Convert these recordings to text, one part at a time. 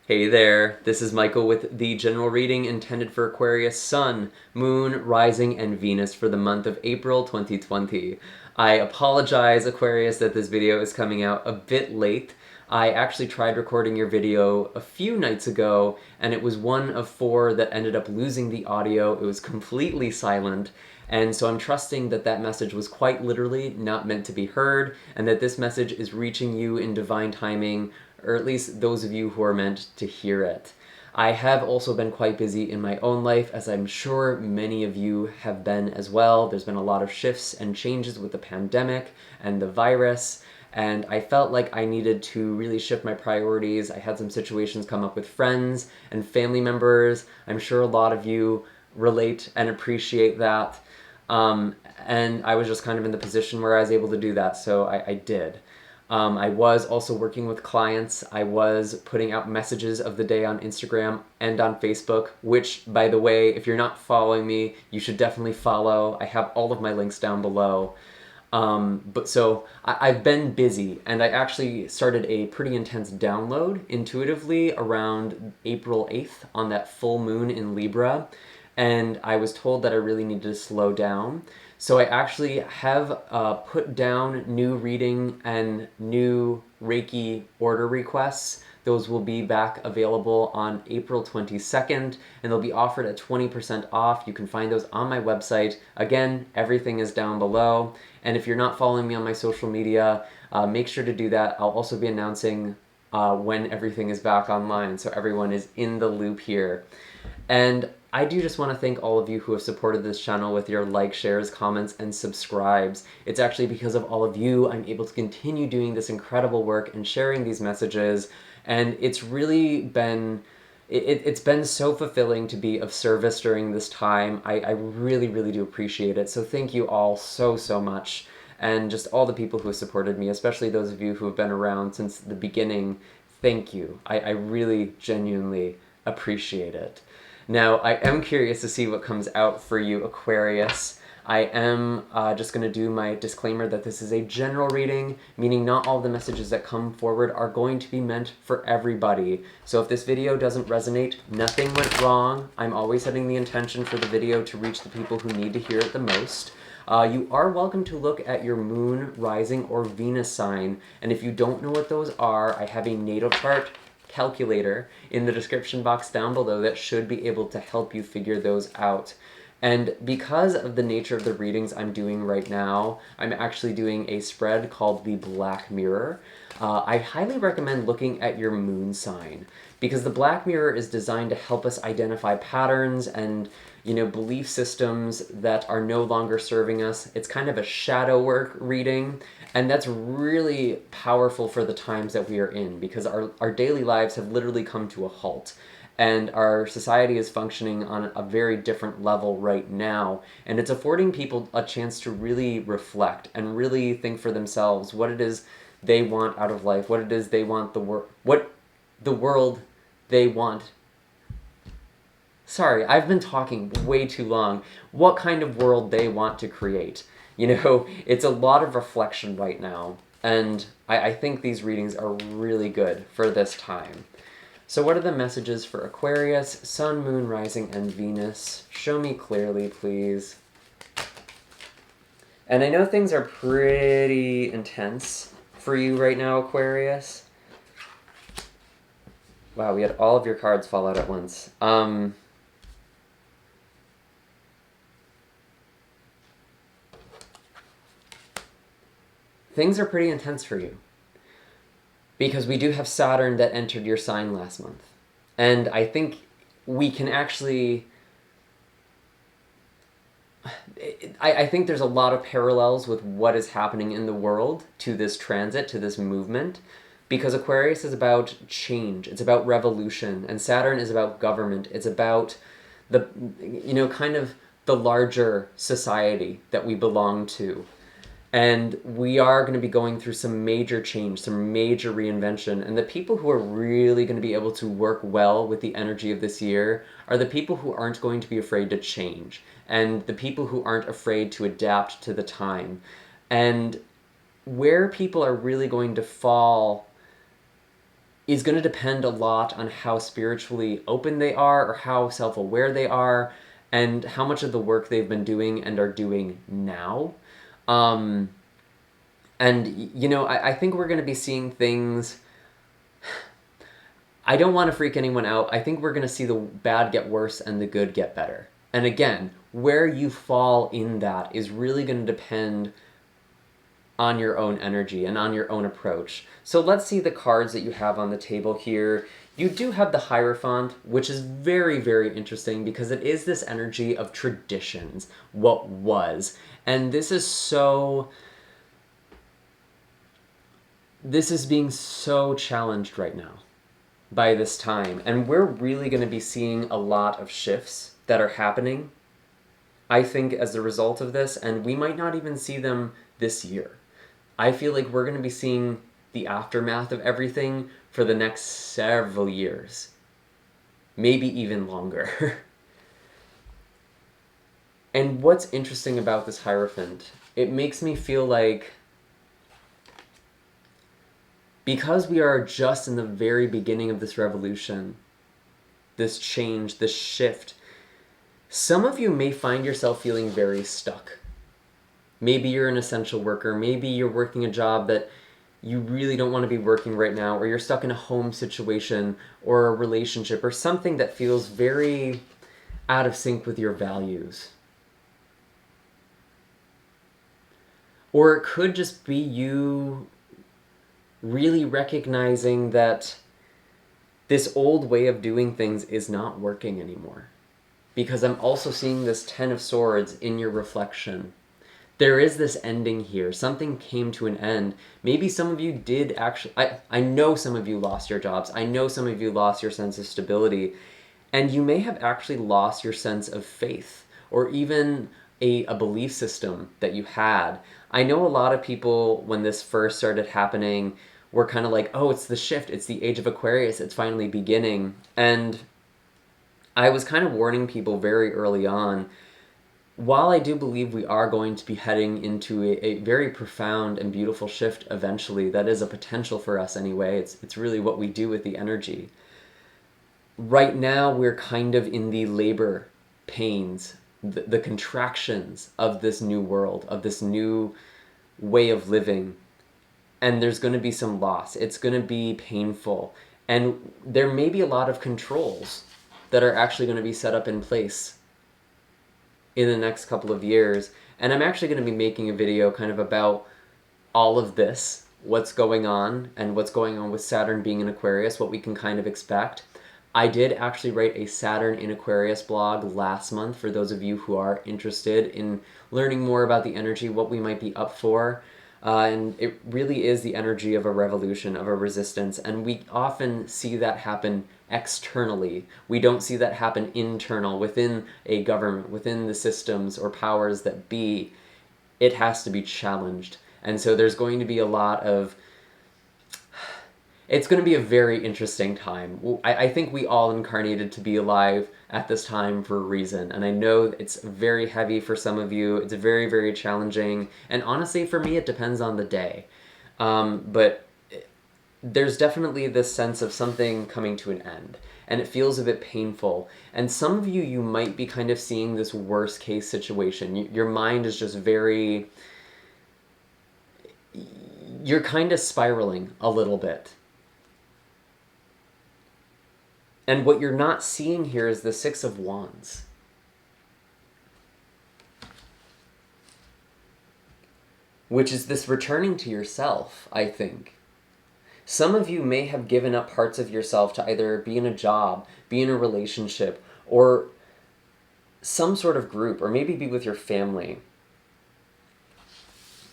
Hey there, this is Michael with the general reading intended for Aquarius Sun, Moon, Rising, and Venus for the month of April 2020. I apologize, Aquarius, that this video is coming out a bit late. I actually tried recording your video a few nights ago, and it was one of 4 that ended up losing the audio. It was completely silent, and so I'm trusting that that message was quite literally not meant to be heard, and that this message is reaching you in divine timing, or at least those of you who are meant to hear it. I have also been quite busy in my own life, as I'm sure many of you have been as well. There's been a lot of shifts and changes with the pandemic and the virus, and I felt like I needed to really shift my priorities. I had some situations come up with friends and family members. I'm sure a lot of you relate and appreciate that. And I was just kind of in the position where I was able to do that, so I did. I was also working with clients. I was putting out messages of the day on Instagram and on Facebook, which, by the way, if you're not following me, you should definitely follow. I have all of my links down below. I've been busy, and I actually started a pretty intense download intuitively around April 8th on that full moon in Libra, and I was told that I really needed to slow down. So I actually have put down new reading and new Reiki order requests. Those will be back available on April 22nd, and they'll be offered at 20% off. You can find those on my website. Again, everything is down below. And if you're not following me on my social media, make sure to do that. I'll also be announcing when everything is back online, so everyone is in the loop here. And I do just want to thank all of you who have supported this channel with your likes, shares, comments, and subscribes. It's actually because of all of you I'm able to continue doing this incredible work and sharing these messages, and it's really been it's been so fulfilling to be of service during this time. I really, really do appreciate it. So thank you all so much. And just all the people who have supported me, especially those of you who have been around since the beginning, thank you. I really genuinely appreciate it. Now, I am curious to see what comes out for you, Aquarius. I am just going to do my disclaimer that this is a general reading, meaning not all the messages that come forward are going to be meant for everybody. So if this video doesn't resonate, nothing went wrong. I'm always setting the intention for the video to reach the people who need to hear it the most. You are welcome to look at your moon, rising, or Venus sign, and if you don't know what those are, I have a natal chart calculator in the description box down below that should be able to help you figure those out. And because of the nature of the readings I'm doing right now, I'm actually doing a spread called the Black Mirror. I highly recommend looking at your moon sign, because the Black Mirror is designed to help us identify patterns and belief systems that are no longer serving us. It's kind of a shadow work reading, and that's really powerful for the times that we are in, because our daily lives have literally come to a halt, and our society is functioning on a very different level right now, and it's affording people a chance to really reflect and really think for themselves what it is they want out of life, what it is they want what the world they want. Sorry, I've been talking way too long. What kind of world they want to create. It's a lot of reflection right now, and I think these readings are really good for this time. So what are the messages for Aquarius, Sun, Moon, Rising, and Venus? Show me clearly, please. And I know things are pretty intense for you right now, Aquarius. Wow, we had all of your cards fall out at once. Things are pretty intense for you, because we do have Saturn that entered your sign last month. And I think we can actually... I think there's a lot of parallels with what is happening in the world to this transit, to this movement, because Aquarius is about change, it's about revolution, and Saturn is about government. It's about the, kind of the larger society that we belong to. And we are going to be going through some major change, some major reinvention. And the people who are really going to be able to work well with the energy of this year are the people who aren't going to be afraid to change, and the people who aren't afraid to adapt to the time. And where people are really going to fall is going to depend a lot on how spiritually open they are, or how self-aware they are, and how much of the work they've been doing and are doing now. And, you know, I think we're going to be seeing things... I don't want to freak anyone out. I think we're going to see the bad get worse and the good get better. And again, where you fall in that is really going to depend on your own energy and on your own approach. So let's see the cards that you have on the table here. You do have the Hierophant, which is very, very interesting because it is this energy of traditions, what was. And this is being so challenged right now by this time. And we're really going to be seeing a lot of shifts that are happening, I think, as a result of this, and we might not even see them this year. I feel like we're going to be seeing the aftermath of everything for the next several years, maybe even longer. And what's interesting about this Hierophant, it makes me feel like, because we are just in the very beginning of this revolution, this change, this shift, some of you may find yourself feeling very stuck. Maybe you're an essential worker. Maybe you're working a job that you really don't want to be working right now, or you're stuck in a home situation or a relationship or something that feels very out of sync with your values. Or it could just be you really recognizing that this old way of doing things is not working anymore. Because I'm also seeing this Ten of Swords in your reflection. There is this ending here. Something came to an end. Maybe some of you did actually... I know some of you lost your jobs. I know some of you lost your sense of stability. And you may have actually lost your sense of faith, or even a belief system that you had. I know a lot of people, when this first started happening, were kind of like, oh, it's the shift. It's the age of Aquarius. It's finally beginning. And I was kind of warning people very early on, while I do believe we are going to be heading into a very profound and beautiful shift eventually, that is a potential for us anyway, it's really what we do with the energy. Right now, we're kind of in the labor pains, the contractions of this new world, of this new way of living. And there's going to be some loss. It's going to be painful. And there may be a lot of controls that are actually going to be set up in place in the next couple of years. And I'm actually going to be making a video kind of about all of this, what's going on, and what's going on with Saturn being in Aquarius, what we can kind of expect. I did actually write a Saturn in Aquarius blog last month for those of you who are interested in learning more about the energy, what we might be up for. And it really is the energy of a revolution, of a resistance, and we often see that happen externally. We don't see that happen internal, within a government, within the systems or powers that be. It has to be challenged. And so there's going to be a lot of... It's going to be a very interesting time. I think we all incarnated to be alive at this time for a reason. And I know it's very heavy for some of you. It's very, very challenging. And honestly, for me, it depends on the day. But there's definitely this sense of something coming to an end. And it feels a bit painful. And some of you, you might be kind of seeing this worst case situation. Your mind is just very... You're kind of spiraling a little bit. And what you're not seeing here is the Six of Wands. Which is this returning to yourself, I think. Some of you may have given up parts of yourself to either be in a job, be in a relationship, or some sort of group, or maybe be with your family.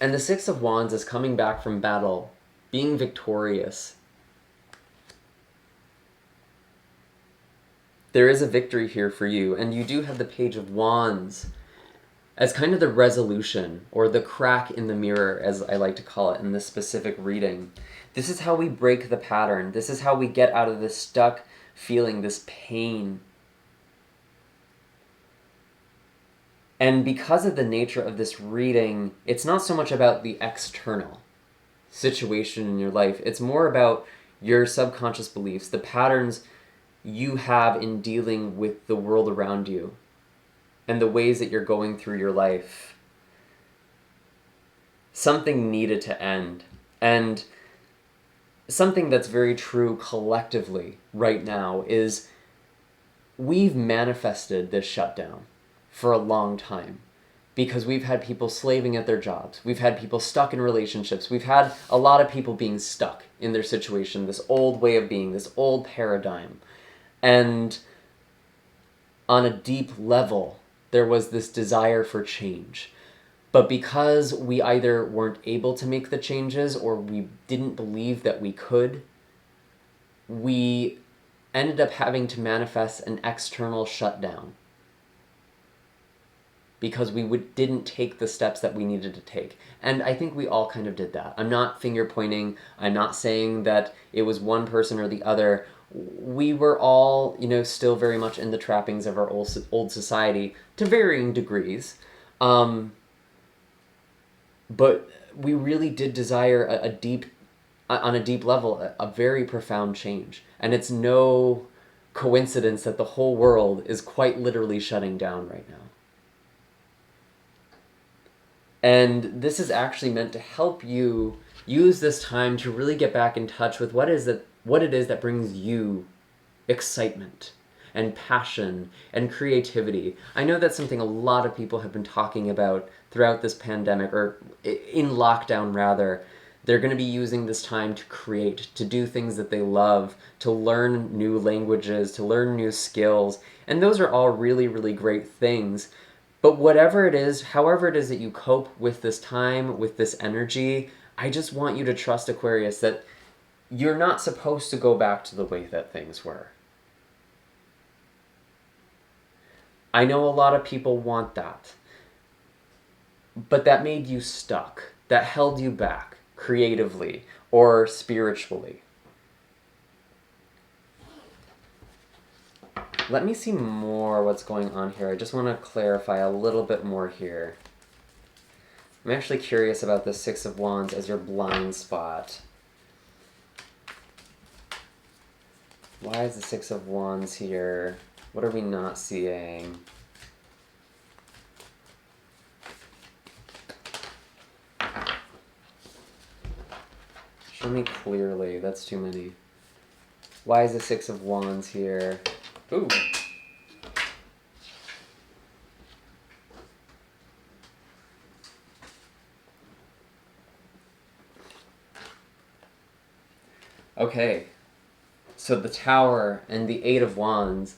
And the Six of Wands is coming back from battle, being victorious. There is a victory here for you, and you do have the Page of Wands as kind of the resolution, or the crack in the mirror, as I like to call it in this specific reading. This is how we break the pattern. This is how we get out of this stuck feeling, this pain. And because of the nature of this reading, it's not so much about the external situation in your life. It's more about your subconscious beliefs, the patterns you have in dealing with the world around you and the ways that you're going through your life. Something needed to end. And something that's very true collectively right now is we've manifested this shutdown for a long time because we've had people slaving at their jobs. We've had people stuck in relationships. We've had a lot of people being stuck in their situation, this old way of being, this old paradigm. And on a deep level, there was this desire for change. But because we either weren't able to make the changes or we didn't believe that we could, we ended up having to manifest an external shutdown because we didn't take the steps that we needed to take. And I think we all kind of did that. I'm not finger pointing. I'm not saying that it was one person or the other. We were all, still very much in the trappings of our old society to varying degrees. But we really did desire on a deep level, a very profound change. And it's no coincidence that the whole world is quite literally shutting down right now. And this is actually meant to help you use this time to really get back in touch with what it is that brings you excitement and passion and creativity. I know that's something a lot of people have been talking about throughout this pandemic, or in lockdown rather. They're going to be using this time to create, to do things that they love, to learn new languages, to learn new skills. And those are all really, really great things. But whatever it is, however it is that you cope with this time, with this energy, I just want you to trust, Aquarius, that you're not supposed to go back to the way that things were. I know a lot of people want that. But that made you stuck. That held you back creatively or spiritually. Let me see more what's going on here. I just want to clarify a little bit more here. I'm actually curious about the Six of Wands as your blind spot. Why is the Six of Wands here? What are we not seeing? Show me clearly. That's too many. Why is the Six of Wands here? Ooh. Okay. So the Tower and the Eight of Wands.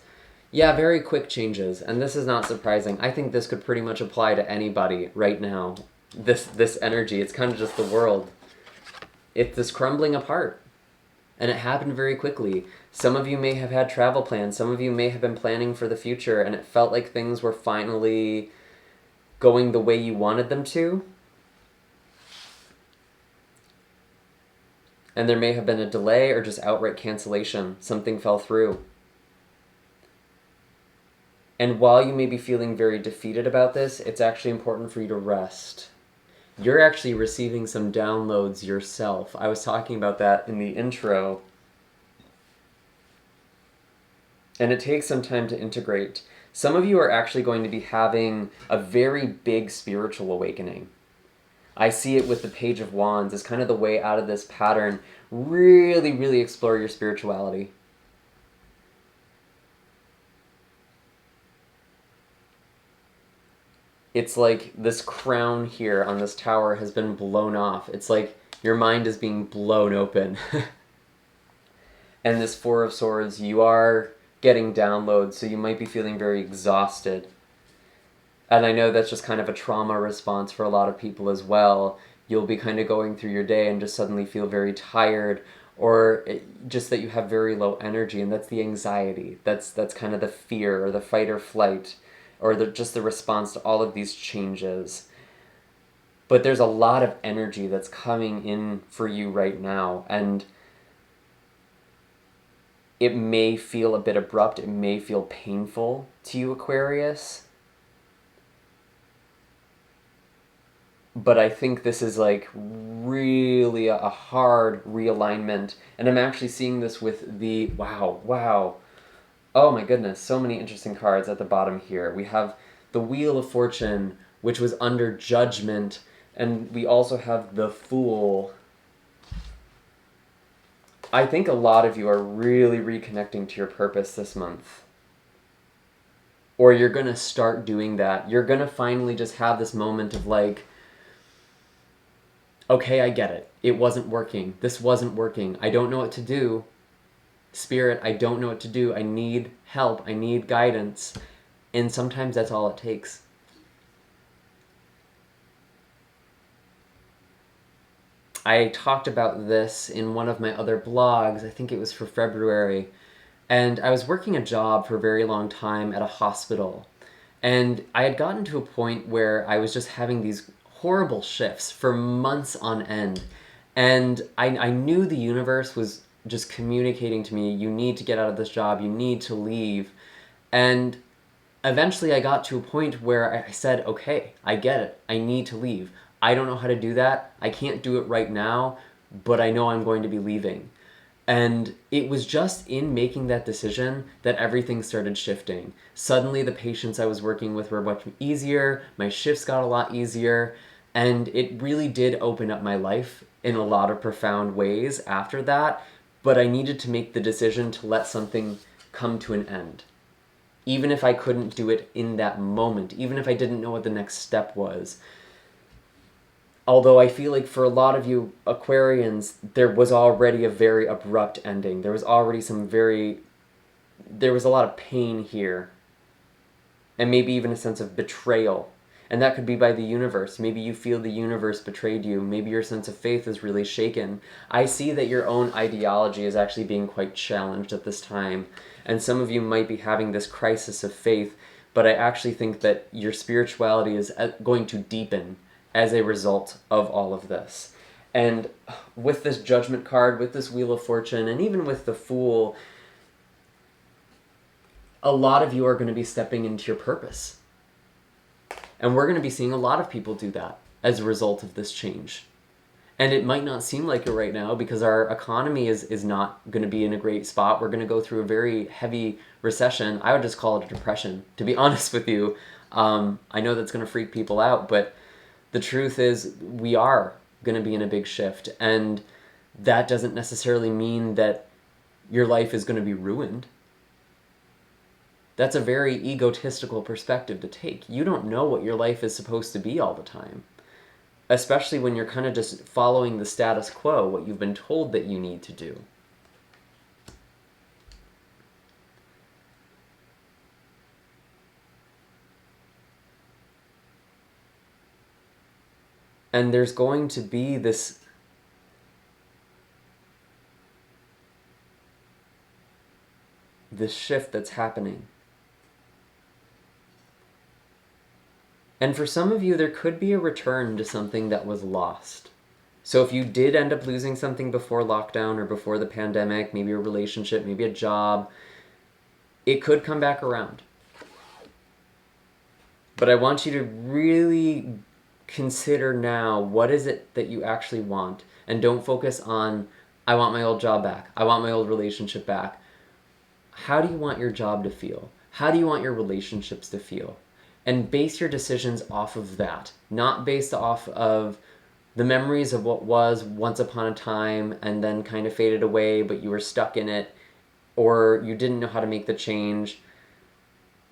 Yeah, very quick changes. And this is not surprising. I think this could pretty much apply to anybody right now. This energy. It's kind of just the world. It's this crumbling apart. And it happened very quickly. Some of you may have had travel plans. Some of you may have been planning for the future, and it felt like things were finally going the way you wanted them to. And there may have been a delay or just outright cancellation. Something fell through. And while you may be feeling very defeated about this, it's actually important for you to rest. You're actually receiving some downloads yourself. I was talking about that in the intro. And it takes some time to integrate. Some of you are actually going to be having a very big spiritual awakening. I see it with the Page of Wands as kind of the way out of this pattern. Really, really explore your spirituality. It's like this crown here on this tower has been blown off. It's like your mind is being blown open. And this Four of Swords, you are getting downloads, so you might be feeling very exhausted. And I know that's just kind of a trauma response for a lot of people as well. You'll be kind of going through your day and just suddenly feel very tired, or just that you have very low energy, and that's the anxiety. That's kind of the fear or the fight or flight, or just the response to all of these changes. But there's a lot of energy that's coming in for you right now, and it may feel a bit abrupt, it may feel painful to you, Aquarius. but I think this is like really a hard realignment. And I'm actually seeing this with the, wow. Oh my goodness, so many interesting cards at the bottom here. We have the Wheel of Fortune, which was under Judgment, and we also have the Fool. I think a lot of you are really reconnecting to your purpose this month. Or you're going to start doing that. You're going to finally just have this moment of like, okay, I get it. It wasn't working. This wasn't working. I don't know what to do. Spirit, I don't know what to do. I need help. I need guidance. And sometimes that's all it takes. I talked about this in one of my other blogs. I think it was for February. And I was working a job for a very long time at a hospital. And I had gotten to a point where I was just having these horrible shifts for months on end. And I knew the universe was just communicating to me, you need to get out of this job, you need to leave. And eventually I got to a point where I said, okay, I get it, I need to leave. I don't know how to do that, I can't do it right now, but I know I'm going to be leaving. And it was just in making that decision that everything started shifting. Suddenly the patients I was working with were much easier, my shifts got a lot easier, and it really did open up my life in a lot of profound ways after that, but I needed to make the decision to let something come to an end. Even if I couldn't do it in that moment, even if I didn't know what the next step was. Although I feel like for a lot of you Aquarians, there was already a very abrupt ending. There was already there was a lot of pain here. And maybe even a sense of betrayal. And that could be by the universe. Maybe you feel the universe betrayed you. Maybe your sense of faith is really shaken. I see that your own ideology is actually being quite challenged at this time. And some of you might be having this crisis of faith, but I actually think that your spirituality is going to deepen as a result of all of this. And with this Judgment card, with this Wheel of Fortune, and even with the Fool, a lot of you are going to be stepping into your purpose. And we're going to be seeing a lot of people do that as a result of this change. And it might not seem like it right now because our economy is not going to be in a great spot. We're going to go through a very heavy recession. I would just call it a depression, to be honest with you. I know that's going to freak people out, but the truth is we are going to be in a big shift. And that doesn't necessarily mean that your life is going to be ruined. That's a very egotistical perspective to take. You don't know what your life is supposed to be all the time. Especially when you're kind of just following the status quo, what you've been told that you need to do. And there's going to be this shift that's happening. And for some of you, there could be a return to something that was lost. So if you did end up losing something before lockdown or before the pandemic, maybe a relationship, maybe a job, it could come back around. But I want you to really consider now, what is it that you actually want? And don't focus on, I want my old job back. I want my old relationship back. How do you want your job to feel? How do you want your relationships to feel? And base your decisions off of that, not based off of the memories of what was once upon a time and then kind of faded away, but you were stuck in it, or you didn't know how to make the change.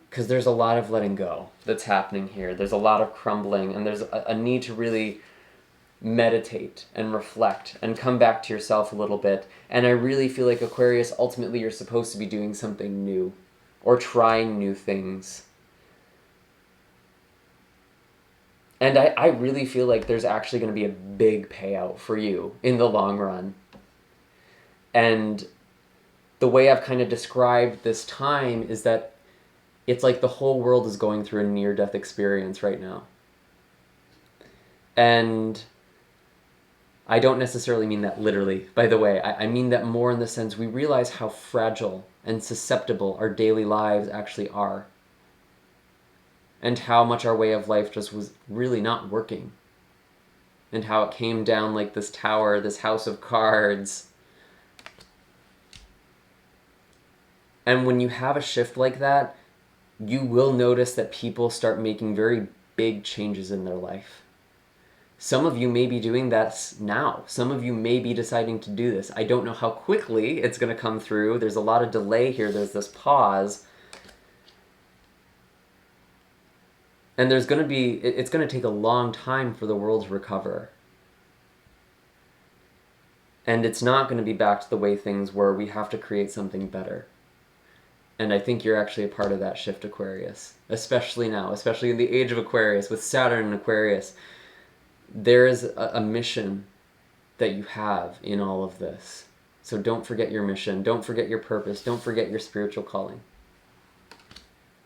Because there's a lot of letting go that's happening here. There's a lot of crumbling, and there's a need to really meditate and reflect and come back to yourself a little bit. And I really feel like Aquarius, ultimately you're supposed to be doing something new or trying new things. And I really feel like there's actually going to be a big payout for you in the long run. And the way I've kind of described this time is that it's like the whole world is going through a near-death experience right now. And I don't necessarily mean that literally, by the way. I mean that more in the sense we realize how fragile and susceptible our daily lives actually are. And how much our way of life just was really not working. and how it came down like this tower, this house of cards. And when you have a shift like that, you will notice that people start making very big changes in their life. Some of you may be doing that now. Some of you may be deciding to do this. I don't know how quickly it's going to come through. There's a lot of delay here. There's this pause. And it's going to take a long time for the world to recover. And it's not going to be back to the way things were. We have to create something better. And I think you're actually a part of that shift, Aquarius. Especially now, especially in the age of Aquarius, with Saturn and Aquarius. There is a mission that you have in all of this. So don't forget your mission. Don't forget your purpose. Don't forget your spiritual calling.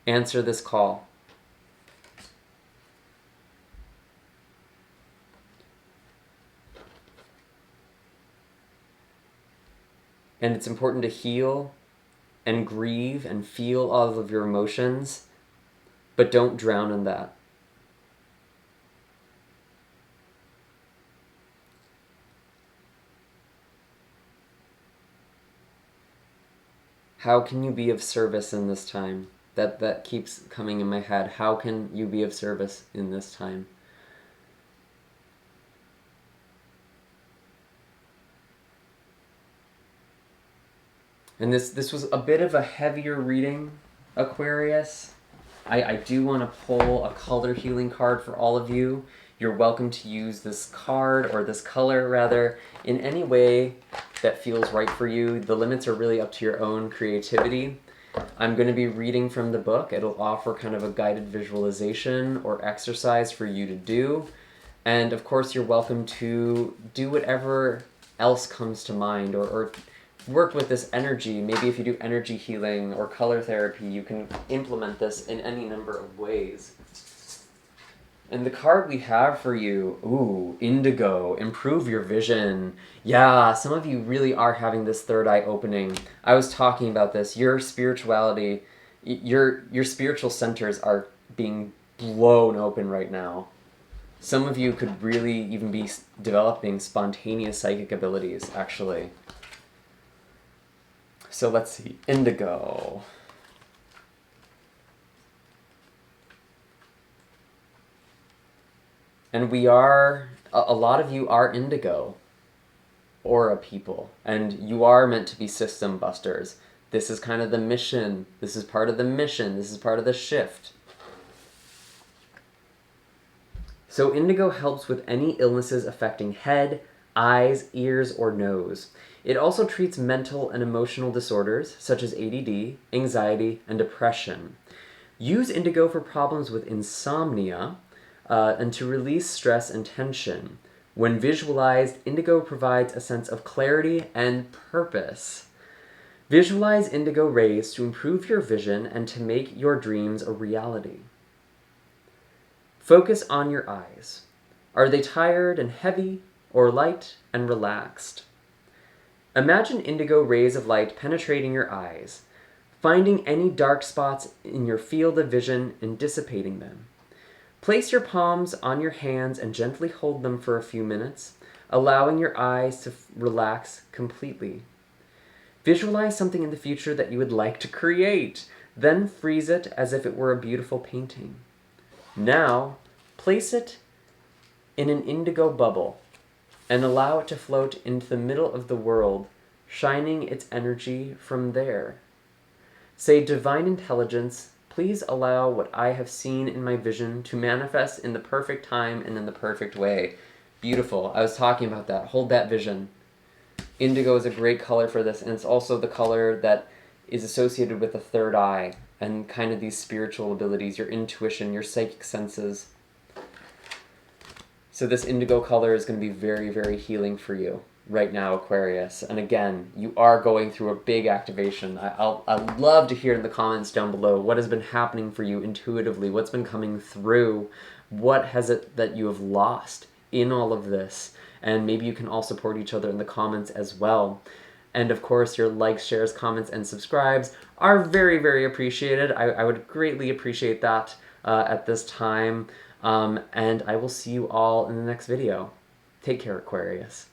Answer this call. And it's important to heal and grieve and feel all of your emotions, but don't drown in that. How can you be of service in this time? That keeps coming in my head. How can you be of service in this time? And this was a bit of a heavier reading, Aquarius. I do want to pull a color healing card for all of you. You're welcome to use this card, or this color rather, in any way that feels right for you. The limits are really up to your own creativity. I'm going to be reading from the book. It'll offer kind of a guided visualization or exercise for you to do. And of course, you're welcome to do whatever else comes to mind, or work with this energy. Maybe if you do energy healing or color therapy, you can implement this in any number of ways. And the card we have for you, ooh, Indigo, improve your vision. Yeah, some of you really are having this third eye opening. I was talking about this. Your spirituality, your spiritual centers are being blown open right now. Some of you could really even be developing spontaneous psychic abilities, actually. So let's see, Indigo. And we are, a lot of you are Indigo, aura people, and you are meant to be system busters. This is kind of the mission. This is part of the mission. This is part of the shift. So Indigo helps with any illnesses affecting head, eyes, ears, or nose. It also treats mental and emotional disorders such as ADD, anxiety, and depression. Use Indigo for problems with insomnia and to release stress and tension. When visualized, Indigo provides a sense of clarity and purpose. Visualize Indigo rays to improve your vision and to make your dreams a reality. Focus on your eyes. Are they tired and heavy, or light and relaxed? Imagine Indigo rays of light penetrating your eyes, finding any dark spots in your field of vision and dissipating them. Place your palms on your hands and gently hold them for a few minutes, allowing your eyes to relax completely. Visualize something in the future that you would like to create, then freeze it as if it were a beautiful painting. Now, place it in an indigo bubble and allow it to float into the middle of the world, shining its energy from there. Say, Divine Intelligence, please allow what I have seen in my vision to manifest in the perfect time and in the perfect way. Beautiful. I was talking about that. Hold that vision. Indigo is a great color for this, and it's also the color that is associated with the third eye and kind of these spiritual abilities, your intuition, your psychic senses. So this indigo color is going to be very, very healing for you right now, Aquarius. And again, you are going through a big activation. I'd love to hear in the comments down below what has been happening for you intuitively, what's been coming through, what has it that you have lost in all of this. And maybe you can all support each other in the comments as well. And of course, your likes, shares, comments, and subscribes are very, very appreciated. I would greatly appreciate that at this time. And I will see you all in the next video. Take care, Aquarius.